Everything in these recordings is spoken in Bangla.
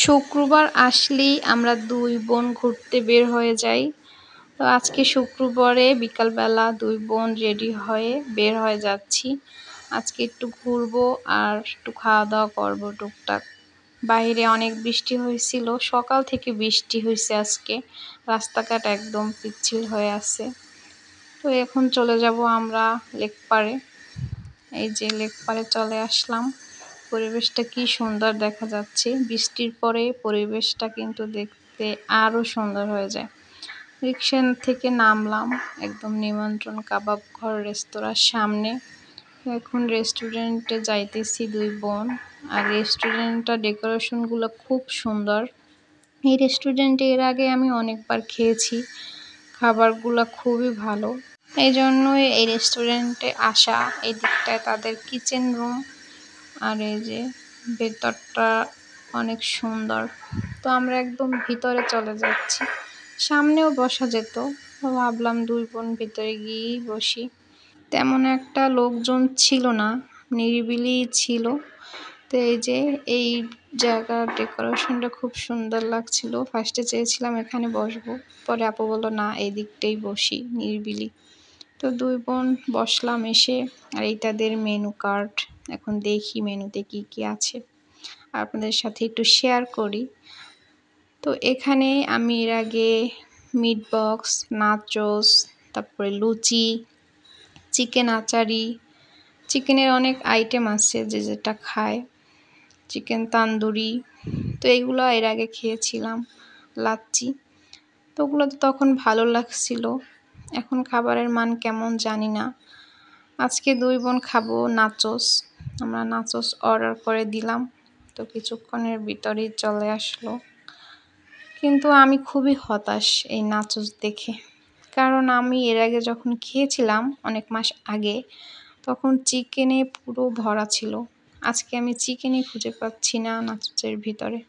শুক্রবার আসলেই আমরা দুই বোন ঘুরতে বের হয়ে যাই। তো আজকে শুক্রবারে বিকালবেলা দুই বোন রেডি হয়ে বের হয়ে যাচ্ছি। আজকে একটু ঘুরবো আর একটু খাওয়া দাওয়া করবো টুকটাক। বাইরে অনেক বৃষ্টি হয়েছিল, সকাল থেকে বৃষ্টি হয়েছে আজকে। রাস্তাঘাট একদম পিচ্ছিল হয়ে আছে। তো এখন চলে যাব আমরা লেক পাড়ে। এই যে লেক পাড়ে চলে আসলাম। পরিবেশটা কি সুন্দর দেখা যাচ্ছে। বৃষ্টির পরে পরিবেশটা কিন্তু দেখতে আরো সুন্দর হয়ে যায়। রিকশা থেকে নামলাম একদম নিমন্ত্রণ কাবাব ঘর রেস্তোরাঁর সামনে। এখন রেস্টুরেন্টে যাইতেছি দুই বোন। আর রেস্টুরেন্টটা ডেকোরেশনগুলো খুব সুন্দর। এই রেস্টুরেন্টে এর আগে আমি অনেকবার খেয়েছি, খাবারগুলো খুবই ভালো। এই জন্যই এই রেস্টুরেন্টে আসা। এই দিকটায় তাদের কিচেন রুম আর এই যে ভেতরটা অনেক সুন্দর। তো আমরা একদম ভিতরে চলে যাচ্ছি। সামনেও বসা যেত, তো ভাবলাম দুই বোন ভিতরে গিয়েই বসি। তেমন একটা লোকজন ছিল না, নিরিবিলি ছিল। তো এই যে এই জায়গার ডেকোরেশনটা খুব সুন্দর লাগছিল। ফার্স্টে চেয়েছিলাম এখানে বসবো, পরে আপু বললো না এই দিকটাই বসি নিরিবিলি। তো দুই বোন বসলাম এসে। আর এই তাদের মেনু কার্ড। এখন দেখি মেনুতে কি কি আছে, আপনাদের সাথে একটু শেয়ার করি। তো এখানে আমি এর আগে মিট বক্স, নাচোস, তারপরে লুচি, চিকেন আচারি, চিকেনের অনেক আইটেম আছে যে যেটা খায়, চিকেন তান্দুরি। তো এগুলো এর আগে খেয়েছিলাম, লাচ্ছি। তো ওগুলো তো তখন ভালো লাগছিল। এখন খাবারের মান কেমন জানি না। আজকে দুই বোন খাবো নাচোস। আমরা নাচোস অর্ডার করে দিলাম। তো কিছুক্ষণের ভিতরেই চলে আসলো। কিন্তু আমি খুবই হতাশ এই নাচোস দেখে। কারণ আমি এর আগে যখন খেয়েছিলাম অনেক মাস আগে, তখন চিকেনে পুরো ভরা ছিল। আজকে আমি চিকেনই খুঁজে পাচ্ছি না নাচোসের ভিতরে।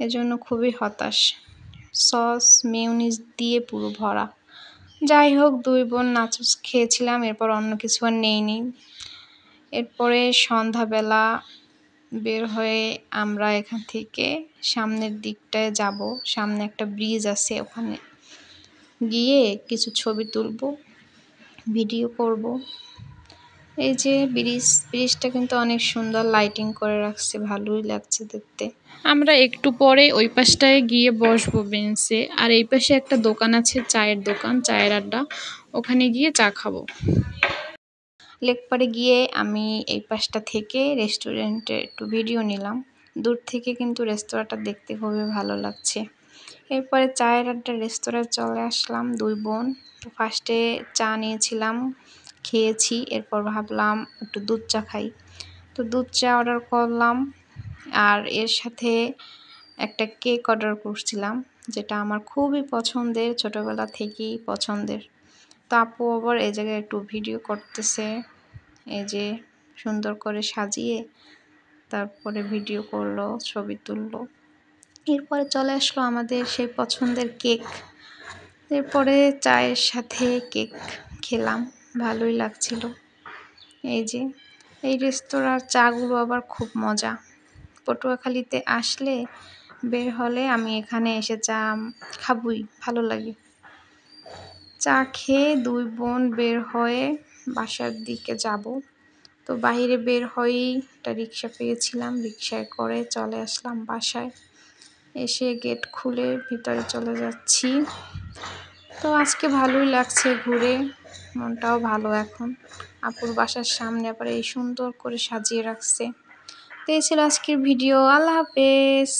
এজন্য খুবই হতাশ। সস মেয়োনিজ দিয়ে পুরো ভরা। যাই হোক, দুই বোন নাচোস খেয়েছিলাম, এরপর অন্য কিছু আর নেইনি। এরপরে সন্ধ্যাবেলা বের হয়ে আমরা এখান থেকে সামনের দিকটায় যাব। সামনে একটা ব্রিজ আছে, ওখানে গিয়ে কিছু ছবি তুলব, ভিডিও করব। এই যে ব্রিজটা কিন্তু অনেক সুন্দর লাইটিং করে রাখছে, ভালোই লাগছে দেখতে। আমরা একটু পরে ওই পাশটায় গিয়ে বসবো বেঞ্চে। আর এই পাশে একটা দোকান আছে, চায়ের দোকান, চায়ের আড্ডা। ওখানে গিয়ে চা খাবো। লেক পাড়ে গিয়ে আমি এই পাশটা থেকে রেস্টুরেন্টে একটু ভিডিও নিলাম। দূর থেকে কিন্তু রেস্তোরাঁটা দেখতে খুবই ভালো লাগছে। এরপরে চায়ের আড্ডা রেস্তোরাঁয় চলে আসলাম দুই বোন। তো ফার্স্টে চা নিয়েছিলাম, খেয়েছি। এরপর ভাবলাম একটু দুধ চা খাই। তো দুধ চা অর্ডার করলাম। আর এর সাথে একটা কেক অর্ডার করছিলাম, যেটা আমার খুবই পছন্দের, ছোটোবেলা থেকেই পছন্দের। তো আপু আবার এই জায়গায় একটু ভিডিও করতেছে, এই যে সুন্দর করে সাজিয়ে তারপরে ভিডিও করলো, ছবি তুললো। এরপরে চলে আসলো আমাদের সেই পছন্দের কেক। এরপরে চায়ের সাথে কেক খেলাম, ভালোই লাগছিল। এই যে এই রেস্তোরাঁর চাগুলো আবার খুব মজা। পটুয়াখালীতে আসলে বের হলে আমি এখানে এসে চা খাবই, ভালো লাগে। চা খেয়ে দুই বোন বের হয়ে বাসার দিকে যাব। তো বাইরে বের হয়েই একটা রিক্সা পেয়েছিলাম, রিক্সায় করে চলে আসলাম বাসায়। এসে গেট খুলে ভিতরে চলে যাচ্ছি। তো আজকে ভালোই লাগছে ঘুরে, মনটাও ভালো এখন। আপুর বাসার সামনে আবার এই সুন্দর করে সাজিয়ে রাখছে। তো এই ছিল আজকের ভিডিও। আল্লাহ হাফেজ।